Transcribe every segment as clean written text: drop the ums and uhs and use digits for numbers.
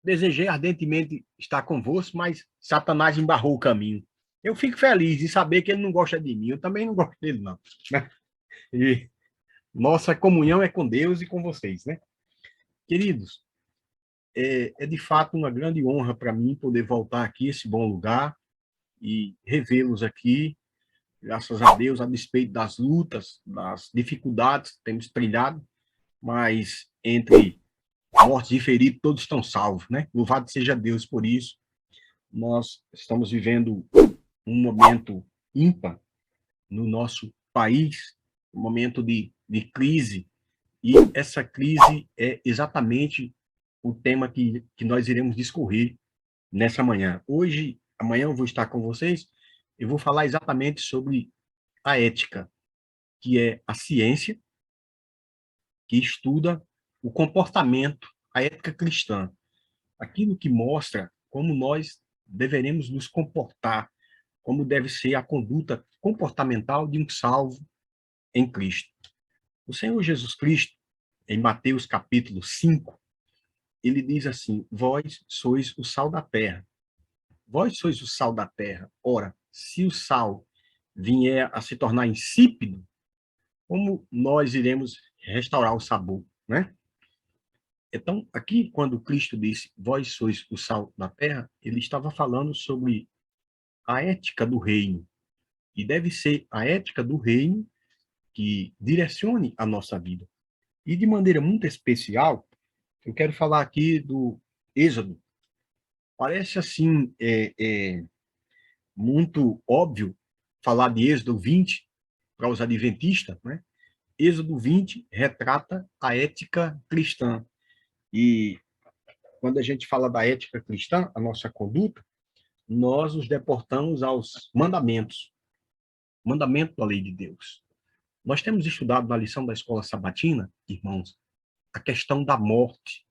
Desejei ardentemente estar convosco, mas Satanás embarrou o caminho. Eu fico feliz em saber que ele não gosta de mim. Eu também não gosto dele, não. E nossa comunhão é com Deus e com vocês, né? Queridos, é de fato uma grande honra para mim poder voltar aqui, esse bom lugar, e revê-los aqui, graças a Deus, a despeito das lutas, das dificuldades que temos trilhado, mas entre mortos e feridos, todos estão salvos, né? Louvado seja Deus por isso. Nós estamos vivendo um momento ímpar no nosso país, um momento de crise, e essa crise é exatamente o tema que nós iremos discorrer nessa manhã. Hoje, amanhã eu vou estar com vocês, eu vou falar exatamente sobre a ética, que é a ciência que estuda o comportamento, a ética cristã, aquilo que mostra como nós deveremos nos comportar, como deve ser a conduta comportamental de um salvo em Cristo. O Senhor Jesus Cristo, em Mateus capítulo 5, ele diz assim: vós sois o sal da terra. Vós sois o sal da terra. Ora, se o sal vier a se tornar insípido, como nós iremos restaurar o sabor, né? Então, aqui, quando Cristo disse, vós sois o sal da terra, ele estava falando sobre a ética do reino. E deve ser a ética do reino que direcione a nossa vida. E de maneira muito especial, eu quero falar aqui do Êxodo. Parece assim, muito óbvio falar de Êxodo 20 para os adventistas, né? Êxodo 20 retrata a ética cristã. E quando a gente fala da ética cristã, a nossa conduta, nós nos deportamos aos mandamentos, mandamento da lei de Deus. Nós temos estudado na lição da escola sabatina, irmãos, a questão da morte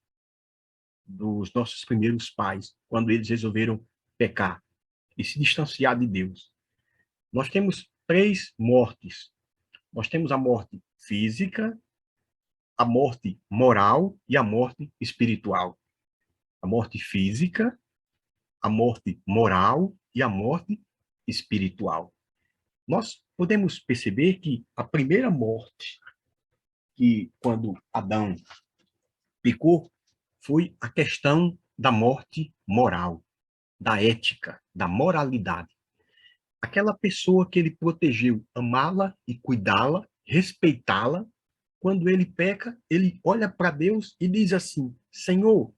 dos nossos primeiros pais, quando eles resolveram pecar e se distanciar de Deus. Nós temos três mortes. Nós temos a morte física, a morte moral e a morte espiritual. A morte física, a morte moral e a morte espiritual. Nós podemos perceber que a primeira morte, que quando Adão pecou, foi a questão da morte moral, da ética, da moralidade. Aquela pessoa que ele protegeu, amá-la e cuidá-la, respeitá-la, quando ele peca, ele olha para Deus e diz assim: Senhor,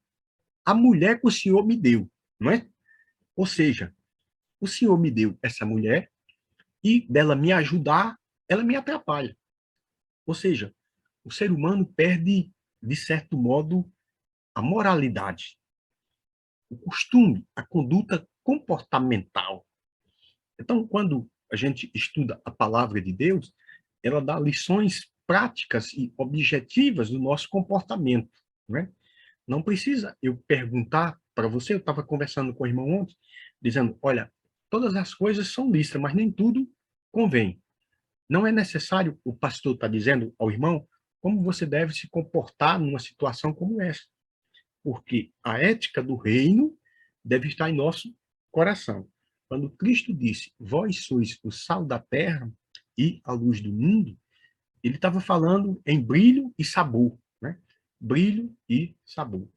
a mulher que o Senhor me deu, não é? Ou seja, o Senhor me deu essa mulher e dela me ajudar, ela me atrapalha. Ou seja, o ser humano perde, de certo modo, a moralidade, o costume, a conduta comportamental. Então, quando a gente estuda a palavra de Deus, ela dá lições práticas e objetivas do nosso comportamento, né? Não precisa eu perguntar para você, eu estava conversando com o irmão ontem, dizendo, olha, todas as coisas são lícitas, mas nem tudo convém. Não é necessário o pastor estar dizendo ao irmão como você deve se comportar numa situação como essa, porque a ética do reino deve estar em nosso coração. Quando Cristo disse, vós sois o sal da terra e a luz do mundo, ele estava falando em brilho e sabor, né? Brilho e sabor.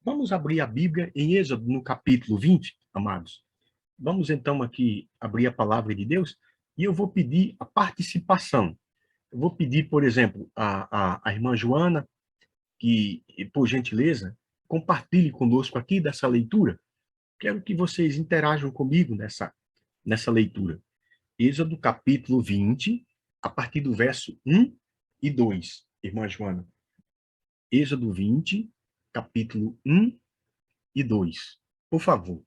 Vamos abrir a Bíblia em Êxodo, no capítulo 20, amados. Vamos então aqui abrir a palavra de Deus e eu vou pedir a participação. Eu vou pedir, por exemplo, a irmã Joana que, por gentileza, compartilhe conosco aqui dessa leitura. Quero que vocês interajam comigo nessa leitura. Êxodo capítulo 20, a partir do verso 1 e 2, irmã Joana. Êxodo 20, capítulo 1 e 2. Por favor,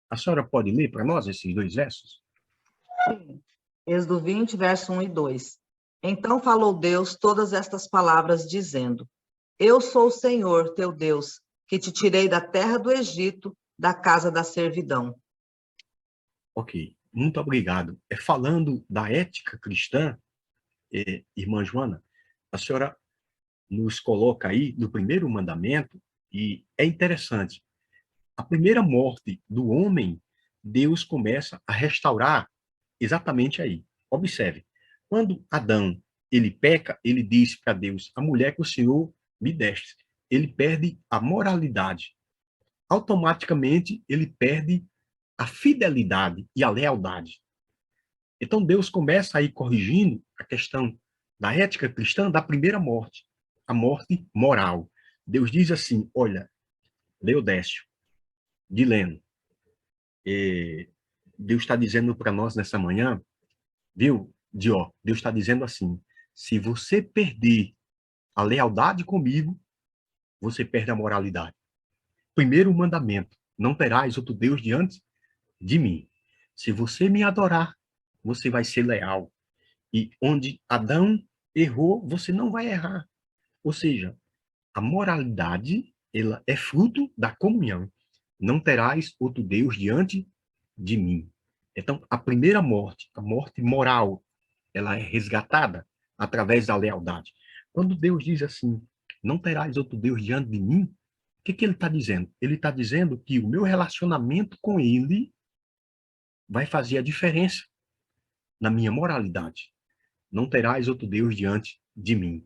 a senhora pode ler para nós esses dois versos? Êxodo 20, verso 1 e 2. Então falou Deus todas estas palavras, dizendo: Eu sou o Senhor, teu Deus, que te tirei da terra do Egito, da casa da servidão. Ok, muito obrigado. Falando da ética cristã, irmã Joana, a senhora nos coloca aí no primeiro mandamento, e é interessante. a primeira morte do homem, Deus começa a restaurar exatamente aí. Observe, quando Adão ele peca, ele diz para Deus: a mulher que o Senhor me deste. Ele perde a moralidade. Automaticamente, ele perde a fidelidade e a lealdade. Então, Deus começa a ir corrigindo a questão da ética cristã da primeira morte, a morte moral. Deus diz assim: olha, Leodécio, Dileno, Deus está dizendo para nós nessa manhã, viu, Dió? Deus está dizendo assim: se você perder a lealdade comigo, você perde a moralidade. Primeiro mandamento: não terás outro Deus diante de mim. Se você me adorar, você vai ser leal. E onde Adão errou, você não vai errar. Ou seja, a moralidade, ela é fruto da comunhão. Não terás outro Deus diante de mim. Então, a primeira morte, a morte moral, ela é resgatada através da lealdade. Quando Deus diz assim, não terás outro Deus diante de mim, o que ele está dizendo? Ele está dizendo que o meu relacionamento com ele vai fazer a diferença na minha moralidade. Não terás outro Deus diante de mim.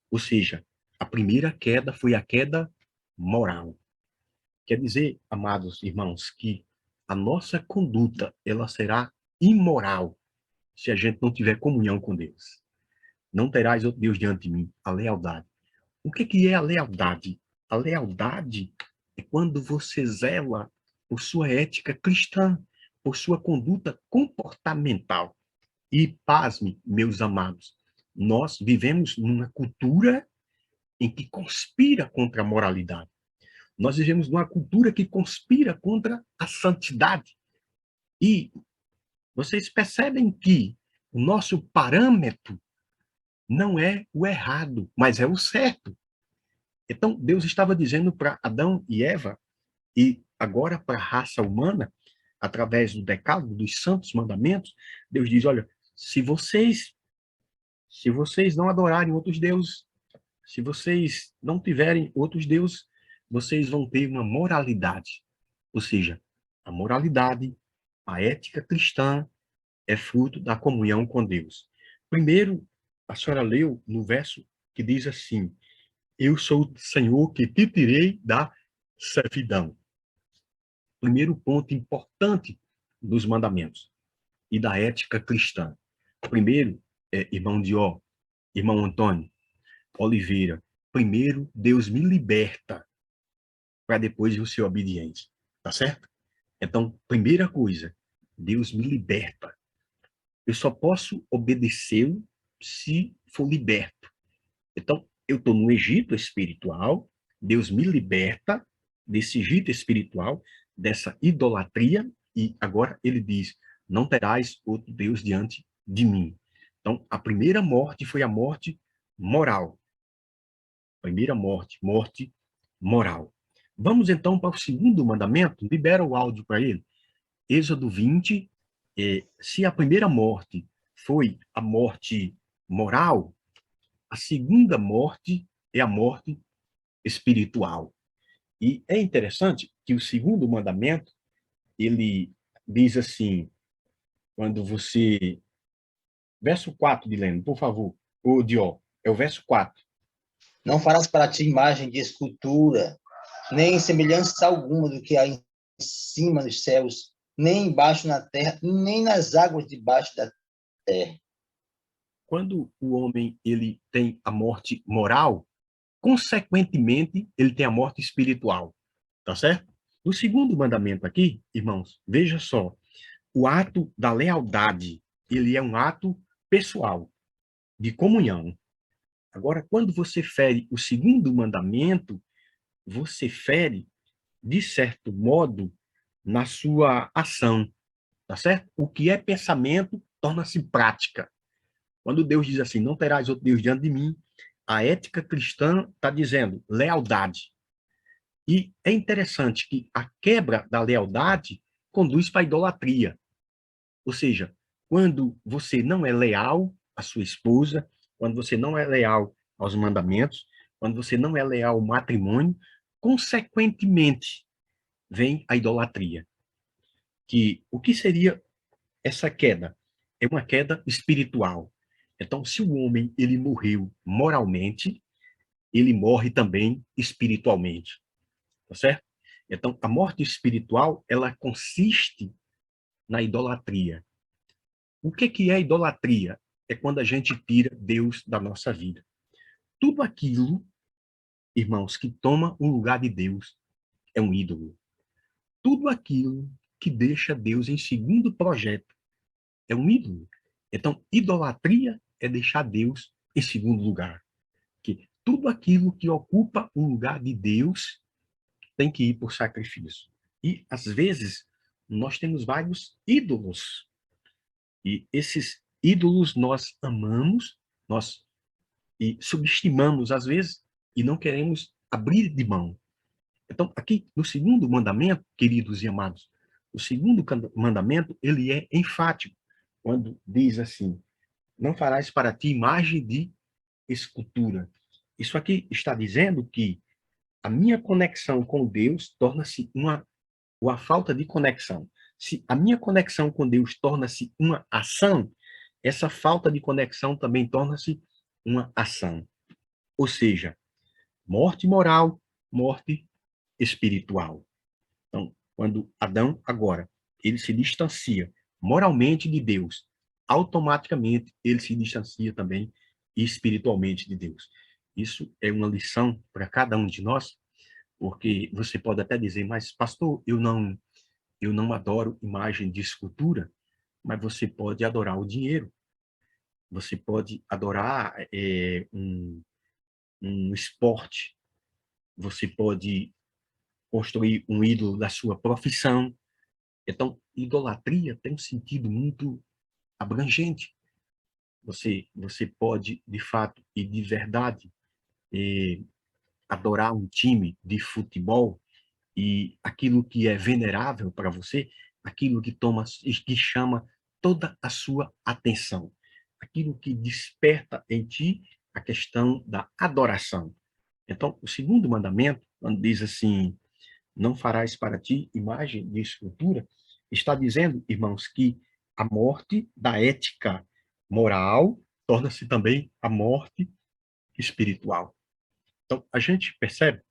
Ou seja, a primeira queda foi a queda moral. Quer dizer, amados irmãos, que a nossa conduta ela será imoral se a gente não tiver comunhão com Deus. Não terás outro Deus diante de mim. A lealdade. O que é a lealdade? A lealdade é quando você zela por sua ética cristã, por sua conduta comportamental. E, pasme, meus amados, nós vivemos numa cultura em que conspira contra a moralidade. Nós vivemos numa cultura que conspira contra a santidade. E vocês percebem que o nosso parâmetro não é o errado, mas é o certo. Então, Deus estava dizendo para Adão e Eva, e agora para a raça humana, através do decálogo, dos santos mandamentos, Deus diz, olha, se vocês não adorarem outros deuses, se vocês não tiverem outros deuses, vocês vão ter uma moralidade. Ou seja, a moralidade, a ética cristã é fruto da comunhão com Deus. Primeiro, a senhora leu no verso que diz assim, eu sou o Senhor que te tirei da servidão. Primeiro ponto importante dos mandamentos e da ética cristã. Primeiro, irmão Dió, irmão Antônio, Oliveira, primeiro Deus me liberta para depois eu ser obediente. Tá certo? Então, primeira coisa, Deus me liberta. Eu só posso obedecê-lo se for liberto. Então, eu estou no Egito espiritual, Deus me liberta desse Egito espiritual, dessa idolatria, e agora ele diz, não terás outro Deus diante de mim. Então, a primeira morte foi a morte moral. Primeira morte, morte moral. Vamos então para o segundo mandamento, libera o áudio para ele. Êxodo 20, se a primeira morte foi a morte moral, a segunda morte é a morte espiritual. E é interessante que o segundo mandamento, ele diz assim, quando você... Verso 4, Dilene, por favor. O Dió, é o verso 4. Não farás para ti imagem de escultura, nem semelhança alguma do que há em cima dos céus, nem embaixo na terra, nem nas águas debaixo da terra. Quando o homem ele tem a morte moral, consequentemente, ele tem a morte espiritual. Tá certo? No segundo mandamento aqui, irmãos, veja só, o ato da lealdade, ele é um ato pessoal, de comunhão. Agora, quando você fere o segundo mandamento, você fere, de certo modo, na sua ação, tá certo? O que é pensamento torna-se prática. Quando Deus diz assim, não terás outro Deus diante de mim, a ética cristã está dizendo lealdade. E é interessante que a quebra da lealdade conduz para a idolatria. Ou seja, quando você não é leal à sua esposa, quando você não é leal aos mandamentos, quando você não é leal ao matrimônio, consequentemente, vem a idolatria. Que o que seria essa queda? É uma queda espiritual. Então, se o homem ele morreu moralmente, ele morre também espiritualmente, tá certo? Então, a morte espiritual, ela consiste na idolatria. O que é idolatria? É quando a gente tira Deus da nossa vida. Tudo aquilo, irmãos, que toma o lugar de Deus é um ídolo. Tudo aquilo que deixa Deus em segundo projeto é um ídolo. Então, idolatria é deixar Deus em segundo lugar. Que tudo aquilo que ocupa o lugar de Deus tem que ir por sacrifício. E, às vezes, nós temos vários ídolos. E esses ídolos nós amamos, nós e subestimamos, às vezes, e não queremos abrir de mão. Então, aqui, no segundo mandamento, queridos e amados, o segundo mandamento, ele é enfático, quando diz assim, não farás para ti imagem de escultura. Isso aqui está dizendo que a minha conexão com Deus torna-se uma falta de conexão. Se a minha conexão com Deus torna-se uma ação, essa falta de conexão também torna-se uma ação. Ou seja, morte moral, morte espiritual. Então, quando Adão, agora, ele se distancia moralmente de Deus, automaticamente ele se distancia também espiritualmente de Deus. Isso é uma lição para cada um de nós, porque você pode até dizer, mas pastor, eu não adoro imagem de escultura, mas você pode adorar o dinheiro, você pode adorar um esporte, você pode construir um ídolo da sua profissão. Então, idolatria tem um sentido muito abrangente. Você pode, de fato e de verdade, adorar um time de futebol e aquilo que é venerável para você, aquilo que chama toda a sua atenção, aquilo que desperta em ti a questão da adoração. Então, o segundo mandamento, quando diz assim, não farás para ti imagem de escultura, está dizendo, irmãos, que a morte da ética moral torna-se também a morte espiritual. Então, a gente percebe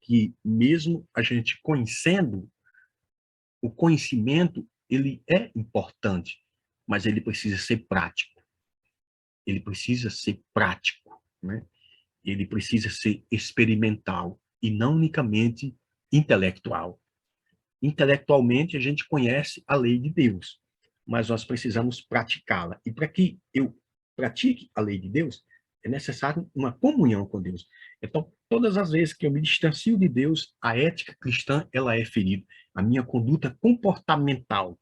que mesmo a gente conhecendo, o conhecimento, ele é importante, mas ele precisa ser prático. Ele precisa ser prático, né? Ele precisa ser experimental e não unicamente intelectual. Intelectualmente, a gente conhece a lei de Deus, mas nós precisamos praticá-la. E para que eu pratique a lei de Deus, é necessário uma comunhão com Deus. Então, todas as vezes que eu me distancio de Deus, a ética cristã ela é ferida. A minha conduta comportamental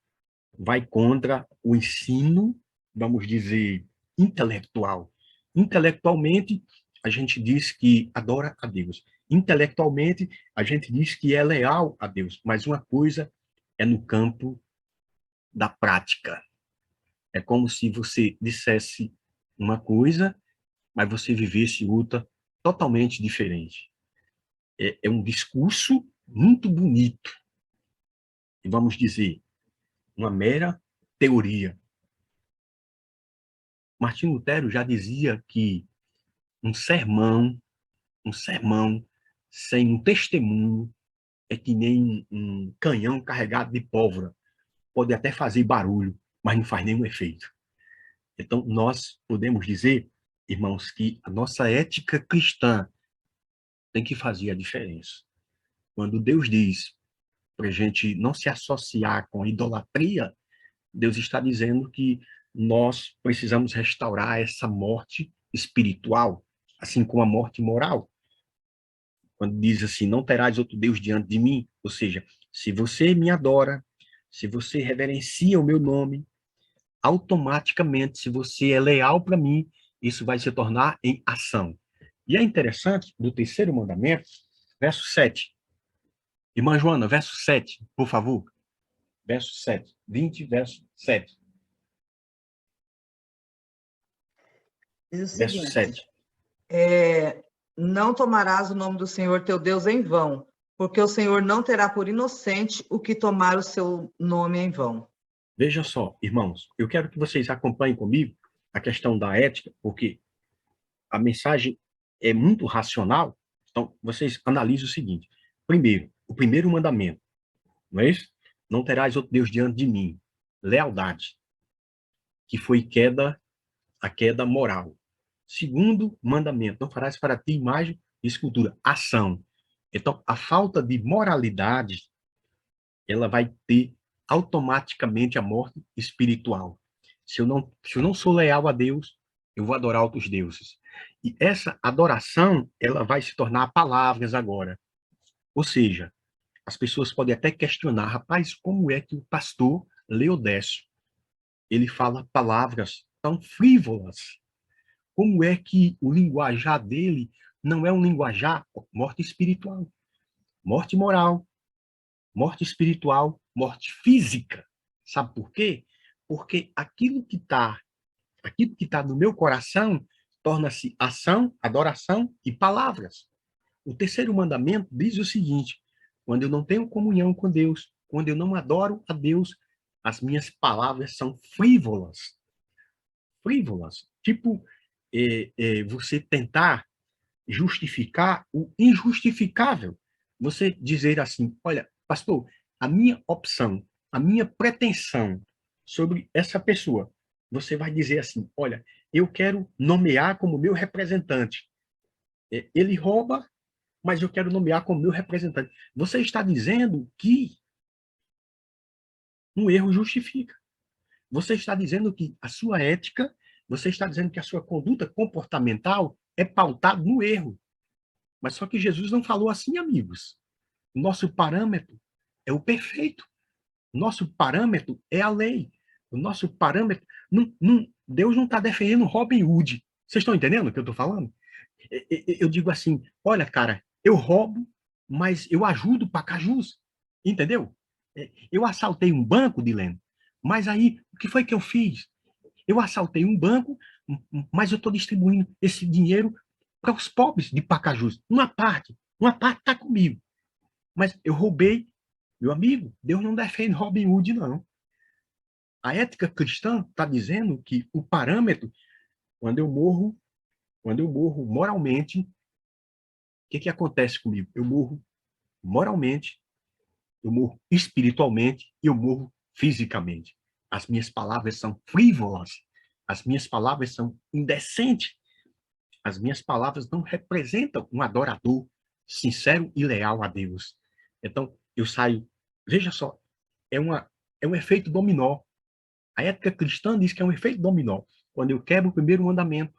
vai contra o ensino, vamos dizer, intelectual. Intelectualmente, a gente diz que adora a Deus. Intelectualmente, a gente diz que é leal a Deus. Mas uma coisa é no campo da prática. É como se você dissesse uma coisa, mas você vivesse outra totalmente diferente. É um discurso muito bonito. E vamos dizer, uma mera teoria. Martinho Lutero já dizia que um sermão sem um testemunho é que nem um canhão carregado de pólvora. Pode até fazer barulho, mas não faz nenhum efeito. Então, nós podemos dizer, irmãos, que a nossa ética cristã tem que fazer a diferença. Quando Deus diz para a gente não se associar com a idolatria, Deus está dizendo que nós precisamos restaurar essa morte espiritual, assim como a morte moral. Quando diz assim, não terás outro Deus diante de mim, ou seja, se você me adora, se você reverencia o meu nome, automaticamente, se você é leal para mim, isso vai se tornar em ação. E é interessante, do terceiro mandamento, verso 7. Irmã Joana, verso 7, por favor. Verso 7. 20, verso 7. Diz o Verso seguinte, 7. não tomarás o nome do Senhor teu Deus em vão, porque o Senhor não terá por inocente o que tomar o seu nome em vão. Veja só, irmãos, eu quero que vocês acompanhem comigo a questão da ética, porque a mensagem é muito racional. Então, vocês analisem o seguinte. Primeiro, o primeiro mandamento, não é isso? Não terás outro Deus diante de mim. Lealdade, que foi a queda moral. Segundo mandamento, não farás para ti imagem e escultura. Ação. Então, a falta de moralidade, ela vai ter automaticamente a morte espiritual. Se eu não sou leal a Deus, eu vou adorar outros deuses. E essa adoração, ela vai se tornar palavras agora. Ou seja, as pessoas podem até questionar, rapaz, como é que o pastor Leodécio, ele fala palavras tão frívolas? Como é que o linguajar dele não é um linguajar morte espiritual, morte moral, morte espiritual, morte física? Sabe por quê? Porque aquilo que está no meu coração torna-se ação, adoração e palavras. O terceiro mandamento diz o seguinte: quando eu não tenho comunhão com Deus, quando eu não adoro a Deus, as minhas palavras são frívolas. Frívolas. Tipo, você tentar justificar o injustificável. Você dizer assim, olha, pastor, a minha opção, a minha pretensão sobre essa pessoa, você vai dizer assim, olha, eu quero nomear como meu representante. Ele rouba, mas eu quero nomear como meu representante. Você está dizendo que um erro justifica. Você está dizendo que a sua ética, você está dizendo que a sua conduta comportamental é pautada no erro. Mas só que Jesus não falou assim, amigos. O nosso parâmetro é o perfeito. O nosso parâmetro é a lei. O nosso parâmetro... Deus não está defendendo Robin Hood. Vocês estão entendendo o que eu estou falando? Eu digo assim, olha, cara, eu roubo, mas eu ajudo Pacajus. Entendeu? Eu assaltei um banco, Dilene, mas aí, o que foi que eu fiz? Eu assaltei um banco, mas eu estou distribuindo esse dinheiro para os pobres de Pacajus. Uma parte está comigo. Mas eu roubei, meu amigo, Deus não defende Robin Hood, não. A ética cristã está dizendo que o parâmetro, quando eu morro moralmente, o que acontece comigo? Eu morro moralmente, eu morro espiritualmente e eu morro fisicamente. As minhas palavras são frívolas, as minhas palavras são indecentes, as minhas palavras não representam um adorador sincero e leal a Deus. Então, eu saio... Veja só, é um efeito dominó. A ética cristã diz que é um efeito dominó. Quando eu quebro o primeiro mandamento,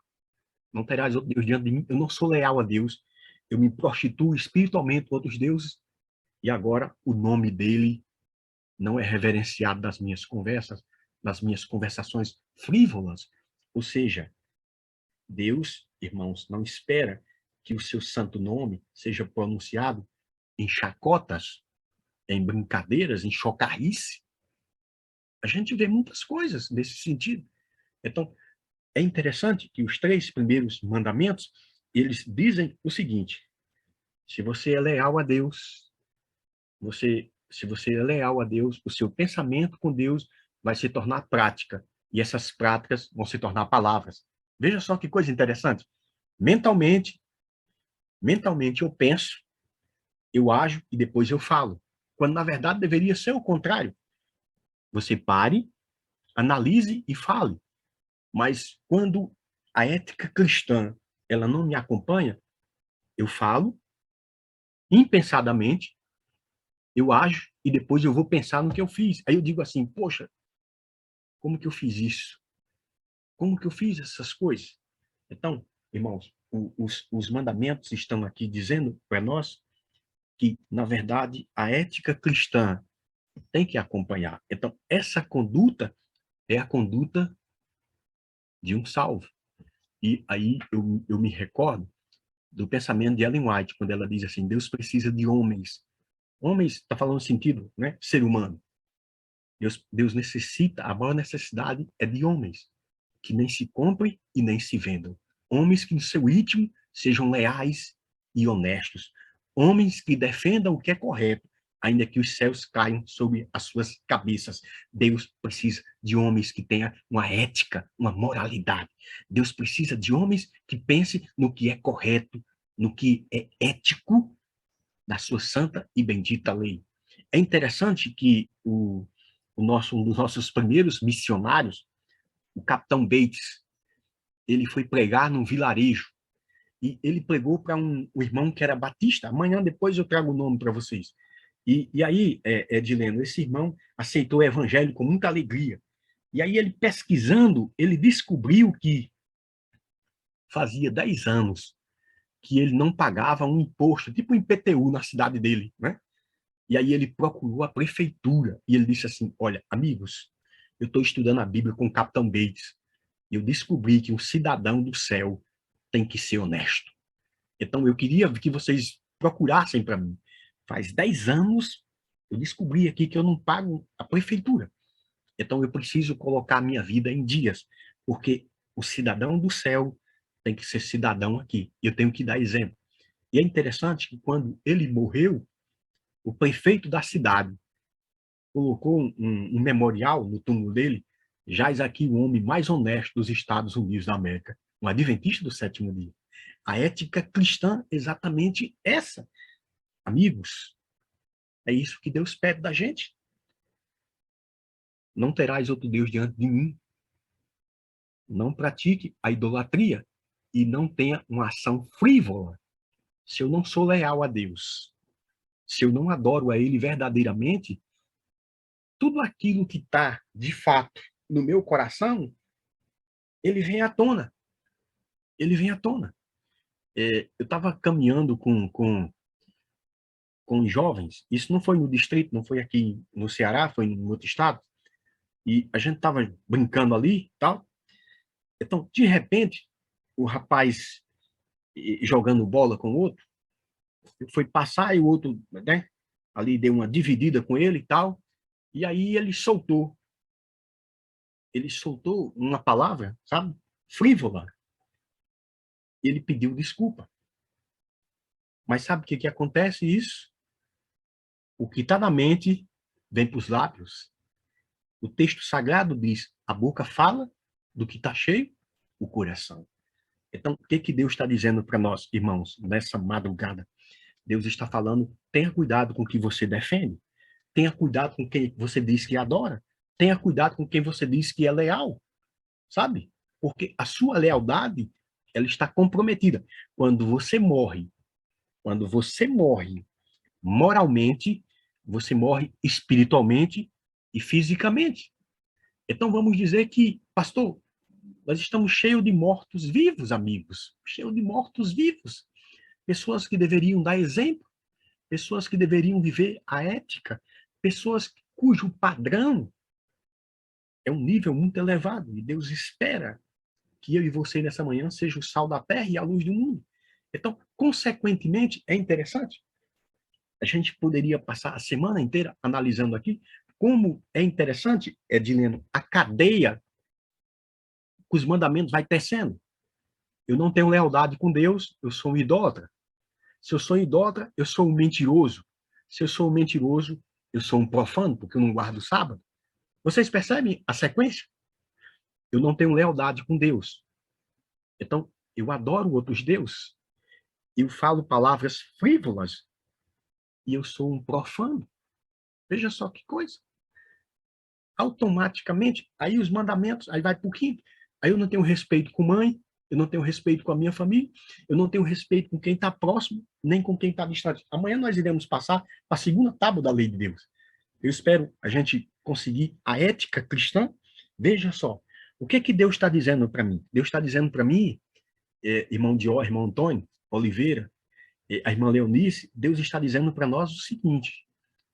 não terás outro Deus diante de mim, eu não sou leal a Deus, eu me prostituo espiritualmente com outros deuses, e agora o nome dele não é reverenciado nas minhas conversas, nas minhas conversações frívolas. Ou seja, Deus, irmãos, não espera que o seu santo nome seja pronunciado em chacotas, em brincadeiras, em chocarrice. A gente vê muitas coisas nesse sentido. Então, é interessante que os 3 primeiros mandamentos, eles dizem o seguinte: se você é leal a Deus, se você é leal a Deus, o seu pensamento com Deus vai se tornar prática, e essas práticas vão se tornar palavras. Veja só que coisa interessante. Mentalmente eu penso, eu ajo e depois eu falo. Quando, na verdade, deveria ser o contrário. Você pare, analise e fale. Mas quando a ética cristã ela não me acompanha, eu falo impensadamente, eu ajo e depois eu vou pensar no que eu fiz. Aí eu digo assim, poxa, como que eu fiz isso? Como que eu fiz essas coisas? Então, irmãos, os mandamentos estão aqui dizendo para nós que, na verdade, a ética cristã tem que acompanhar. Então, essa conduta é a conduta de um salvo. E aí eu me recordo do pensamento de Ellen White, quando ela diz assim, Deus precisa de homens. Homens, está falando no sentido, né? Ser humano. Deus necessita, a maior necessidade é de homens, que nem se comprem e nem se vendam. Homens que no seu íntimo sejam leais e honestos. Homens que defendam o que é correto, ainda que os céus caiam sobre as suas cabeças. Deus precisa de homens que tenham uma ética, uma moralidade. Deus precisa de homens que pensem no que é correto, no que é ético da sua santa e bendita lei. É interessante que um dos nossos primeiros missionários, o capitão Bates, ele foi pregar num vilarejo e ele pregou para um irmão que era batista. Amanhã depois eu trago o nome para vocês. E aí, Edileno, esse irmão aceitou o evangelho com muita alegria. E aí ele pesquisando, ele descobriu que fazia 10 anos que ele não pagava um imposto, tipo um IPTU na cidade dele, né? E aí ele procurou a prefeitura e ele disse assim, olha, amigos, eu estou estudando a Bíblia com o capitão Bates e eu descobri que um cidadão do céu tem que ser honesto. Então eu queria que vocês procurassem para mim. Faz 10 anos eu descobri aqui que eu não pago a prefeitura. Então eu preciso colocar a minha vida em dias, porque o cidadão do céu tem que ser cidadão aqui. Eu tenho que dar exemplo. E é interessante que quando ele morreu, o prefeito da cidade colocou um memorial no túmulo dele, jaz aqui o homem mais honesto dos Estados Unidos da América, um adventista do sétimo dia. A ética cristã é exatamente essa. Amigos, é isso que Deus pede da gente. Não terás outro Deus diante de mim. Não pratique a idolatria e não tenha uma ação frívola. Se eu não sou leal a Deus, se eu não adoro a Ele verdadeiramente, tudo aquilo que está, de fato, no meu coração, ele vem à tona. Ele vem à tona. Eu estava caminhando com jovens, isso não foi no distrito, não foi aqui no Ceará, foi no outro estado, e a gente estava brincando ali, tal. Então, de repente, o rapaz jogando bola com o outro, foi passar e o outro, né, ali deu uma dividida com ele e tal, e aí ele soltou uma palavra, sabe, frívola. Ele pediu desculpa. Mas sabe o que acontece isso? O que está na mente vem para os lábios. O texto sagrado diz, a boca fala do que está cheio, o coração. Então, o que Deus está dizendo para nós, irmãos, nessa madrugada? Deus está falando, tenha cuidado com o que você defende. Tenha cuidado com quem você diz que adora. Tenha cuidado com quem você diz que é leal. Sabe? Porque a sua lealdade, ela está comprometida. Quando você morre moralmente, você morre espiritualmente e fisicamente. Então vamos dizer que, pastor, nós estamos cheios de mortos vivos, amigos. Cheios de mortos vivos. Pessoas que deveriam dar exemplo, pessoas que deveriam viver a ética, pessoas cujo padrão é um nível muito elevado. E Deus espera que eu e você nessa manhã seja o sal da terra e a luz do mundo. Então, consequentemente, é interessante. A gente poderia passar a semana inteira analisando aqui como é interessante, Edileno, a cadeia que os mandamentos vai tecendo. Eu não tenho lealdade com Deus, eu sou um idólatra. Se eu sou um idólatra, eu sou um mentiroso. Se eu sou um mentiroso, eu sou um profano, porque eu não guardo o sábado. Vocês percebem a sequência? Eu não tenho lealdade com Deus. Então, eu adoro outros deuses. Eu falo palavras frívolas e eu sou um profano. Veja só que coisa. Automaticamente, aí os mandamentos, aí vai para o quinto. Aí eu não tenho respeito com mãe, eu não tenho respeito com a minha família, eu não tenho respeito com quem está próximo, nem com quem está distante. Amanhã nós iremos passar para a segunda tábua da lei de Deus. Eu espero a gente conseguir a ética cristã. Veja só, o que Deus está dizendo para mim? Deus está dizendo para mim, irmão Dió, irmão Antônio Oliveira, a irmã Leonice, Deus está dizendo para nós o seguinte,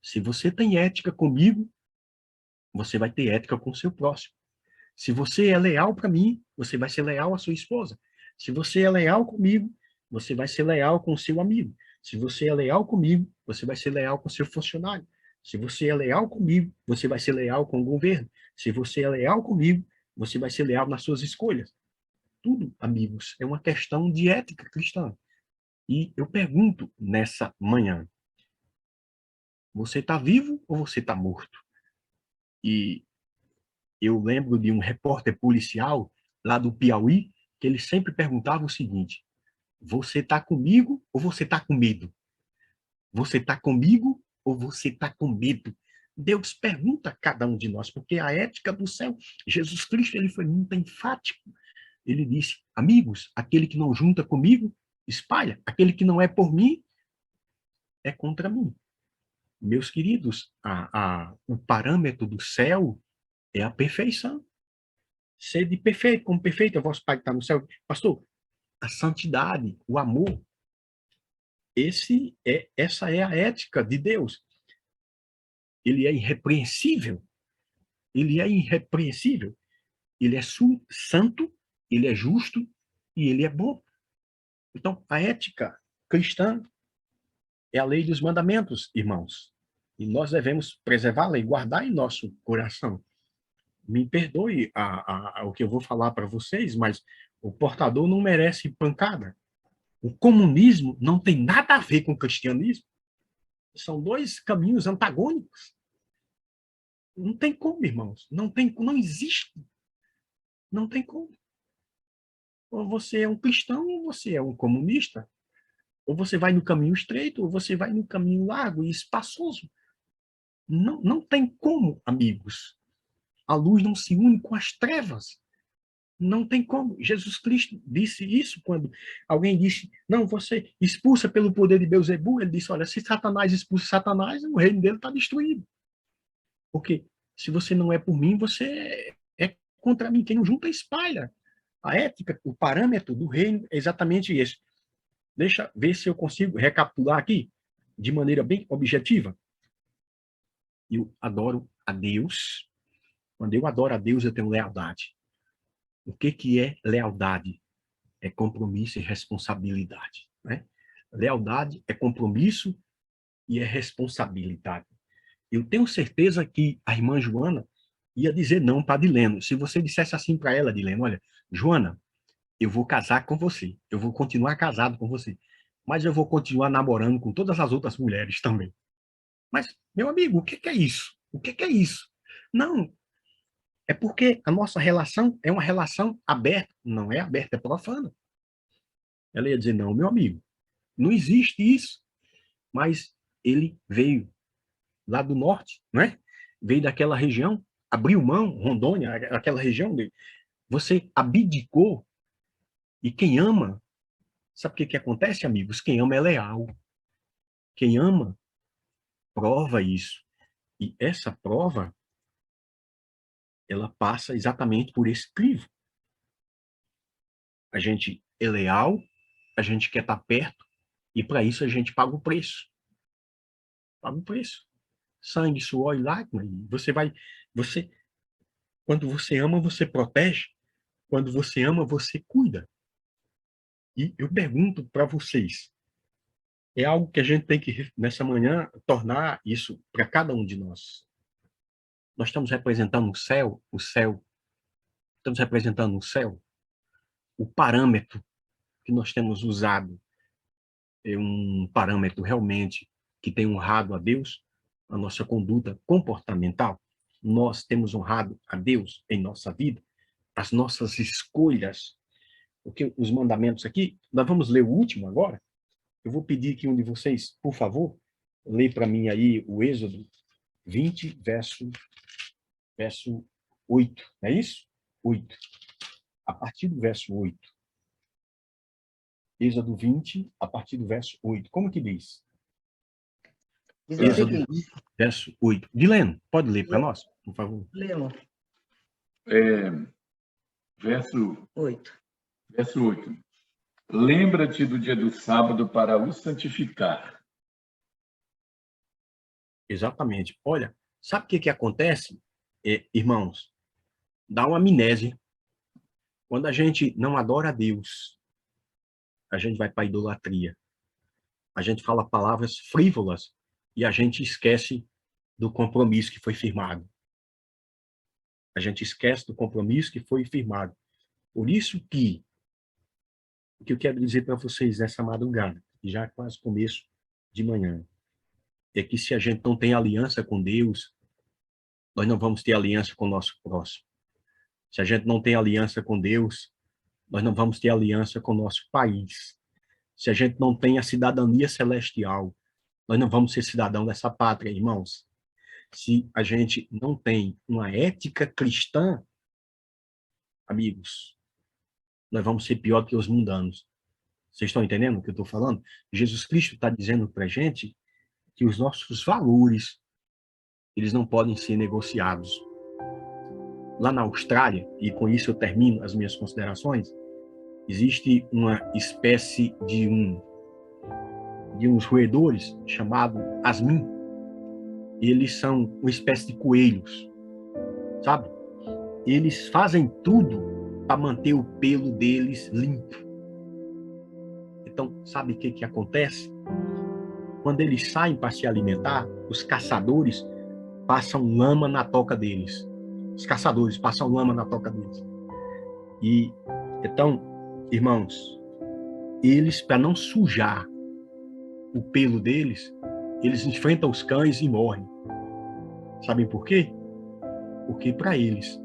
se você tem ética comigo, você vai ter ética com o seu próximo. Se você é leal para mim, você vai ser leal à sua esposa. Se você é leal comigo, você vai ser leal com o seu amigo. Se você é leal comigo, você vai ser leal com o seu funcionário. Se você é leal comigo, você vai ser leal com o governo. Se você é leal comigo, você vai ser leal nas suas escolhas. Tudo, amigos, é uma questão de ética cristã. E eu pergunto nessa manhã, você está vivo ou você está morto? E eu lembro de um repórter policial lá do Piauí, que ele sempre perguntava o seguinte: você está comigo ou você está com medo? Você está comigo ou você está com medo? Deus pergunta a cada um de nós, porque a ética do céu, Jesus Cristo, ele foi muito enfático. Ele disse: amigos, aquele que não junta comigo, espalha. Aquele que não é por mim, é contra mim. Meus queridos, o parâmetro do céu é a perfeição. Sede perfeito, como perfeito é o vosso Pai que está no céu. Pastor, a santidade, o amor, essa é a ética de Deus. Ele é irrepreensível. Ele é irrepreensível. Ele é santo, ele é justo e ele é bom. Então, a ética cristã é a lei dos mandamentos, irmãos. E nós devemos preservá-la e guardar em nosso coração. Me perdoe o que eu vou falar para vocês, mas o portador não merece pancada. O comunismo não tem nada a ver com o cristianismo. São dois caminhos antagônicos. Não tem como, irmãos. Não existe. Não tem como. Ou você é um cristão ou você é um comunista. Ou você vai no caminho estreito ou você vai no caminho largo e espaçoso. Não tem como, amigos. A luz não se une com as trevas. Não tem como. Jesus Cristo disse isso quando alguém disse: não, você expulsa pelo poder de Beelzebul. Ele disse: olha, se Satanás expulsa Satanás, o reino dele está destruído. Porque se você não é por mim, você é contra mim. Quem não junta, espalha. A ética, o parâmetro do reino é exatamente esse. Deixa eu ver se eu consigo recapitular aqui de maneira bem objetiva. Eu adoro a Deus. Quando eu adoro a Deus, eu tenho lealdade. O que é lealdade? É compromisso e responsabilidade. Né? Lealdade é compromisso e é responsabilidade. Eu tenho certeza que a irmã Joana ia dizer não para Dileno. Se você dissesse assim para ela, Dileno: olha, Joana, eu vou casar com você, eu vou continuar casado com você, mas eu vou continuar namorando com todas as outras mulheres também. Mas, meu amigo, o que é isso? O que é isso? Não, é porque a nossa relação é uma relação aberta. Não é aberta, é profana. Ela ia dizer: não, meu amigo, não existe isso. Mas ele veio lá do norte, né? Veio daquela região, abriu mão, Rondônia, aquela região dele. Você abdicou. E quem ama, sabe o que acontece, amigos? Quem ama é leal. Quem ama, prova isso. E essa prova, ela passa exatamente por esse crivo. A gente é leal, a gente quer estar perto, e para isso a gente paga o preço. Paga o preço. Sangue, suor e lágrima. E quando você ama, você protege. Quando você ama, você cuida. E eu pergunto para vocês, é algo que a gente tem que, nessa manhã, tornar isso para cada um de nós. Nós estamos representando o céu, estamos representando o céu. O parâmetro que nós temos usado é um parâmetro realmente que tem honrado a Deus, a nossa conduta comportamental. Nós temos honrado a Deus em nossa vida, as nossas escolhas. Porque os mandamentos aqui, nós vamos ler o último agora. Eu vou pedir que um de vocês, por favor, lê para mim aí o Êxodo 20, verso 8. Não é isso? 8. A partir do verso 8. Êxodo 20, a partir do verso 8. Como que diz? Diz o Êxodo seguinte: 20, verso 8. Dileno, pode ler para nós, por favor? lemos Verso 8. 8. Lembra-te do dia do sábado para o santificar. Exatamente. Olha, sabe o que acontece, irmãos? Dá uma amnésia. Quando a gente não adora a Deus, a gente vai para a idolatria. A gente fala palavras frívolas e a gente esquece do compromisso que foi firmado. A gente esquece do compromisso que foi firmado. Por isso que o que eu quero dizer para vocês nessa madrugada, que já é quase começo de manhã, é que se a gente não tem aliança com Deus, nós não vamos ter aliança com o nosso próximo. Se a gente não tem aliança com Deus, nós não vamos ter aliança com o nosso país. Se a gente não tem a cidadania celestial, nós não vamos ser cidadão dessa pátria, irmãos. Se a gente não tem uma ética cristã, amigos, nós vamos ser pior que os mundanos. Vocês estão entendendo o que eu estou falando? Jesus Cristo está dizendo para a gente que os nossos valores, eles não podem ser negociados. Lá na Austrália, e com isso eu termino as minhas considerações, existe uma espécie de uns roedores chamado asmin. Eles são uma espécie de coelhos, sabe? Eles fazem tudo para manter o pelo deles limpo. Então, sabe o que acontece? Quando eles saem para se alimentar, os caçadores passam lama na toca deles. Os caçadores passam lama na toca deles. E, então, irmãos, eles, para não sujar o pelo deles, eles enfrentam os cães e morrem. Sabem por quê? Porque para eles,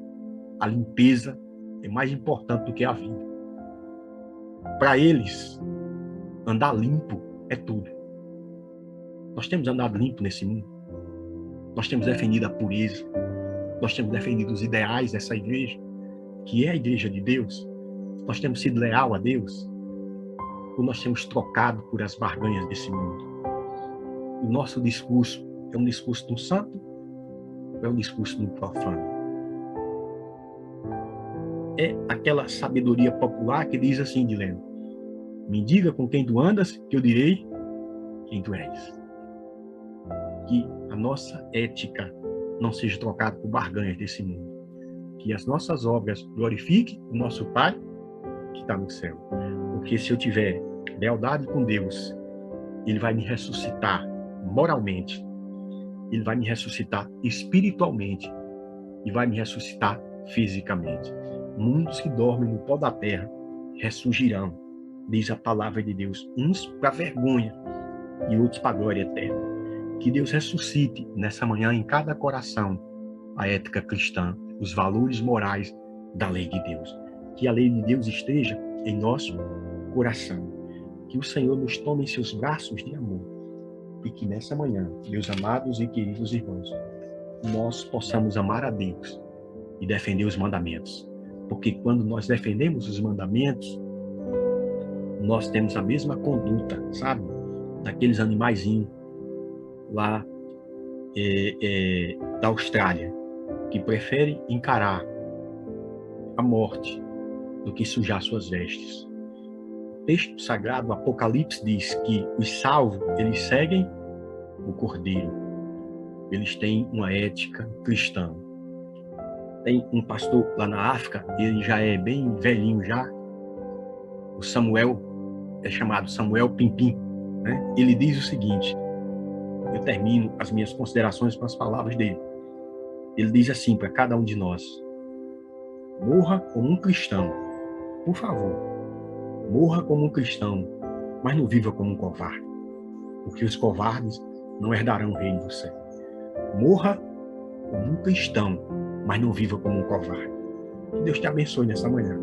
a limpeza é mais importante do que a vida. Para eles, andar limpo é tudo. Nós temos andado limpo nesse mundo. Nós temos defendido a pureza. Nós temos defendido os ideais dessa igreja, que é a igreja de Deus. Nós temos sido leal a Deus. Ou nós temos trocado por as barganhas desse mundo. O nosso discurso é um discurso do santo ou é um discurso do profano? É aquela sabedoria popular que diz assim, Dileno: me diga com quem tu andas, que eu direi quem tu és. Que a nossa ética não seja trocada por barganhas desse mundo. Que as nossas obras glorifiquem o nosso Pai que está no céu. Porque se eu tiver lealdade com Deus, Ele vai me ressuscitar moralmente, Ele vai me ressuscitar espiritualmente e vai me ressuscitar fisicamente. Mundos que dormem no pó da terra ressurgirão, diz a palavra de Deus, uns para vergonha e outros para a glória eterna. Que Deus ressuscite nessa manhã em cada coração a ética cristã, os valores morais da lei de Deus. Que a lei de Deus esteja em nosso coração. Que o Senhor nos tome em seus braços de amor. E que nessa manhã, meus amados e queridos irmãos, nós possamos amar a Deus e defender os mandamentos. Porque quando nós defendemos os mandamentos, nós temos a mesma conduta, sabe? Daqueles animaizinhos lá da Austrália, que preferem encarar a morte do que sujar suas vestes. O texto sagrado, o Apocalipse, diz que os salvos, eles seguem o Cordeiro. Eles têm uma ética cristã. Tem um pastor lá na África, ele já é bem velhinho já, o Samuel, é chamado Samuel Pimpim, né? Ele diz o seguinte, eu termino as minhas considerações com as palavras dele. Ele diz assim para cada um de nós: morra como um cristão, por favor, morra como um cristão, mas não viva como um covarde, porque os covardes não herdarão o reino do céu. Morra como um cristão, mas não viva como um covarde. Que Deus te abençoe nessa manhã.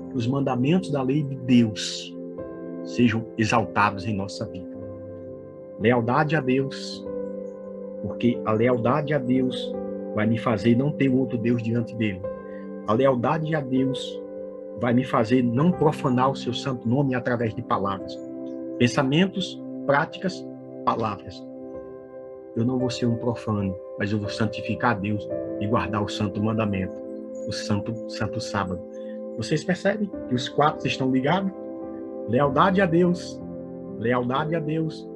Que os mandamentos da lei de Deus sejam exaltados em nossa vida. Lealdade a Deus, porque a lealdade a Deus vai me fazer não ter outro Deus diante dele. A lealdade a Deus vai me fazer não profanar o seu santo nome através de palavras. Pensamentos, práticas, palavras. Eu não vou ser um profano, mas eu vou santificar a Deus e guardar o santo mandamento, o santo sábado. Vocês percebem que os quatro estão ligados? Lealdade a Deus, lealdade a Deus.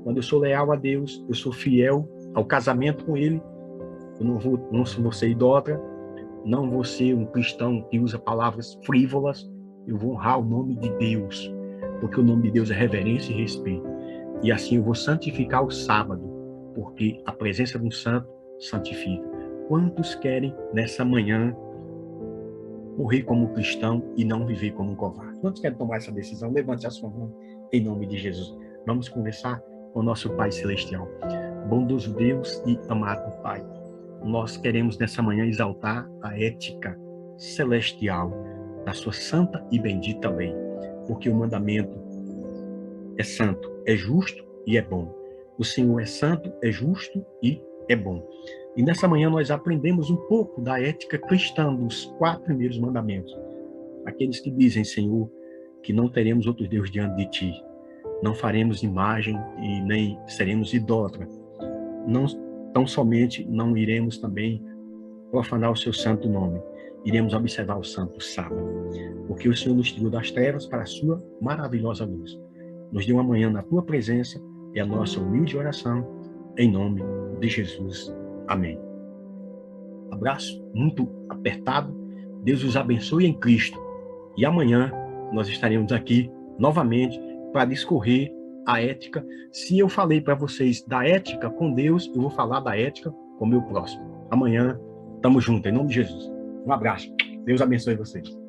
Quando eu sou leal a Deus, eu sou fiel ao casamento com Ele. Eu não vou ser idólatra, não vou ser um cristão que usa palavras frívolas. Eu vou honrar o nome de Deus, porque o nome de Deus é reverência e respeito. E assim eu vou santificar o sábado, porque a presença de um santo santifica. Quantos querem, nessa manhã, morrer como cristão e não viver como um covarde? Quantos querem tomar essa decisão? Levante a sua mão em nome de Jesus. Vamos conversar com o nosso Pai Celestial. Bondoso Deus e amado Pai, nós queremos nessa manhã exaltar a ética celestial da sua santa e bendita lei, porque o mandamento é santo, é justo e é bom. O Senhor é santo, é justo e é bom. E nessa manhã nós aprendemos um pouco da ética cristã, dos 4 primeiros mandamentos. Aqueles que dizem, Senhor, que não teremos outro Deus diante de Ti, não faremos imagem e nem seremos idólatras. Não tão somente não iremos também profanar o Seu santo nome, iremos observar o santo sábado, porque o Senhor nos tirou das trevas para a Sua maravilhosa luz. Nos deu amanhã na Tua presença, é a nossa humilde oração, em nome de Jesus. Amém. Abraço muito apertado. Deus os abençoe em Cristo. E amanhã nós estaremos aqui novamente para discorrer a ética. Se eu falei para vocês da ética com Deus, eu vou falar da ética com o meu próximo. Amanhã, estamos juntos, em nome de Jesus. Um abraço. Deus abençoe vocês.